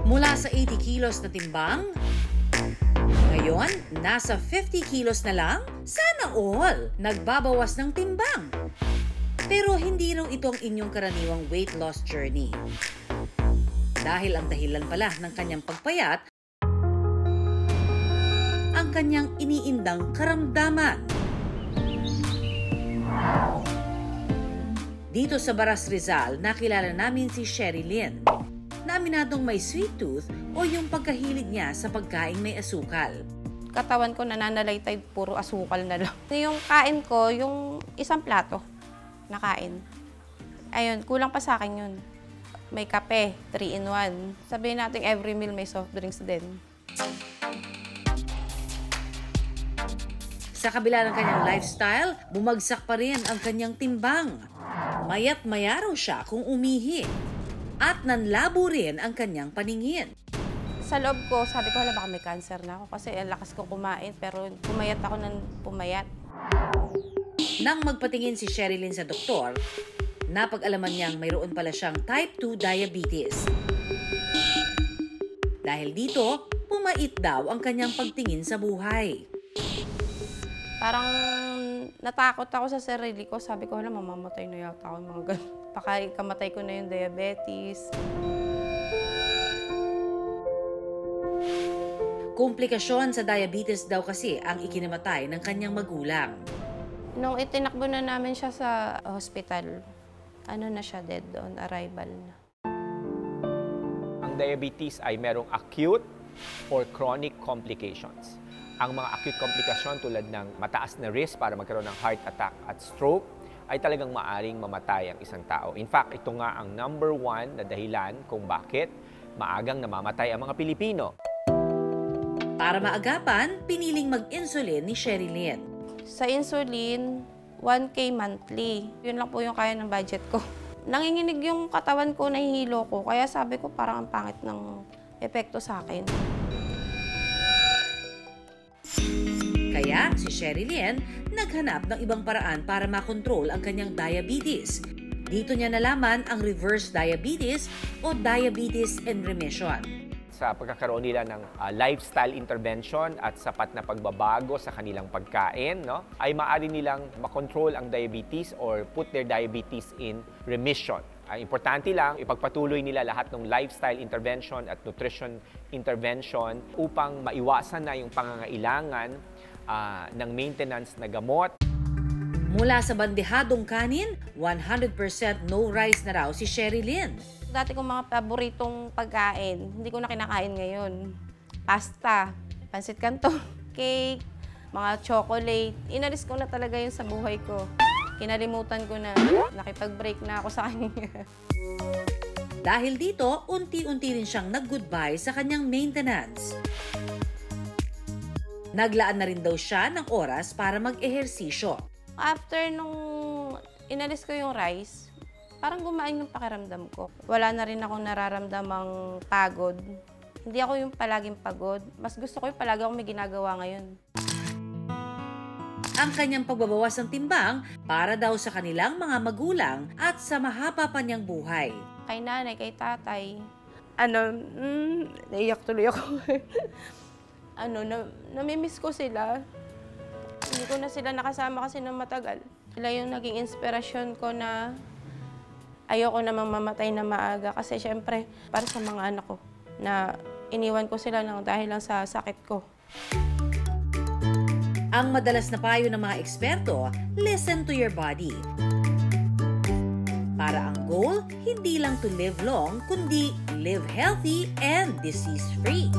Mula sa 80 kilos na timbang, ngayon, nasa 50 kilos na lang? Sana all! Nagbabawas ng timbang. Pero hindi raw ito ang inyong karaniwang weight loss journey. Dahil ang dahilan pala ng kanyang pagpayat, ang kanyang iniindang karamdaman. Dito sa Baras Rizal, nakilala namin si Sherry Lynn, na aminadong may sweet tooth o yung pagkahilig niya sa pagkaing may asukal. Katawan ko nananalaytay, puro asukal na lang. Yung kain ko, yung isang plato na kain. Ayun, kulang pa sa akin yun. May kape, 3-in-1. Sabihin natin every meal may soft drinks din. Sa kabila ng kanyang lifestyle, bumagsak pa rin ang kanyang timbang. Mayat maya raw siya kung umihi. At nanlabo rin ang kanyang paningin. Sa loob ko, sabi ko, hala, baka may cancer na ako kasi ang lakas ko kumain, pero pumayat ako ng pumayat. Nang magpatingin si Sherry Lynn sa doktor, napag-alaman niyang mayroon pala siyang type 2 diabetes. Dahil dito, pumait daw ang kanyang pagtingin sa buhay. Parang natakot ako sa sarili ko. Sabi ko, hala, mamamatay na yata ako, mga ganun. Baka ikamatay ko na yung diabetes. Komplikasyon sa diabetes daw kasi ang ikinamatay ng kanyang magulang. Nung itinakbo na namin siya sa hospital, ano na siya, dead on arrival na. Ang diabetes ay merong acute or chronic complications. Ang mga acute komplikasyon tulad ng mataas na risk para magkaroon ng heart attack at stroke ay talagang maaring mamatay ang isang tao. In fact, ito nga ang #1 na dahilan kung bakit maagang namamatay ang mga Pilipino. Para maagapan, piniling mag-insulin ni Sherry Lynn. Sa insulin, 1K monthly. Yun lang po yung kaya ng budget ko. Nanginginig yung katawan ko, nahihilo ko. Kaya sabi ko parang ang pangit ng epekto sa akin. Kaya si Sherry Lynn naghanap ng ibang paraan para makontrol ang kanyang diabetes. Dito niya nalaman ang reverse diabetes o diabetes in remission. Sa pagkakaroon nila ng lifestyle intervention at sapat na pagbabago sa kanilang pagkain, no, ay maaari nilang makontrol ang diabetes or put their diabetes in remission. Importante lang, ipagpatuloy nila lahat ng lifestyle intervention at nutrition intervention upang maiwasan na yung pangangailangan ng maintenance na gamot. Mula sa bandehadong kanin, 100% no rice na raw si Sherry Lynn. Dati kong mga paboritong pagkain, hindi ko na kinakain ngayon. Pasta, pansit canton, cake, mga chocolate. Inalis ko na talaga yun sa buhay ko. Kinalimutan ko na, nakipag-break na ako sa kanya. Dahil dito, unti-unti rin siyang nag-goodbye sa kanyang maintenance. Naglaan na rin daw siya ng oras para mag-ehersisyo. After nung inalis ko yung rice, parang gumaan yung pakiramdam ko. Wala na rin akong nararamdamang pagod. Hindi ako yung palaging pagod. Mas gusto ko yung palagi akong may ginagawa ngayon. Ang kanyang pagbabawas ng timbang para daw sa kanilang mga magulang at sa mahaba pa niyang buhay. Kay nanay, kay tatay, naiyak tuloy ako. Namimiss ko sila. Hindi ko na sila nakasama kasi ng matagal. Sila yung naging inspirasyon ko na ayoko namang mamatay na maaga kasi syempre para sa mga anak ko na iniwan ko sila dahil lang sa sakit ko. Ang madalas na payo ng mga eksperto, listen to your body. Para ang goal, hindi lang to live long, kundi live healthy and disease-free.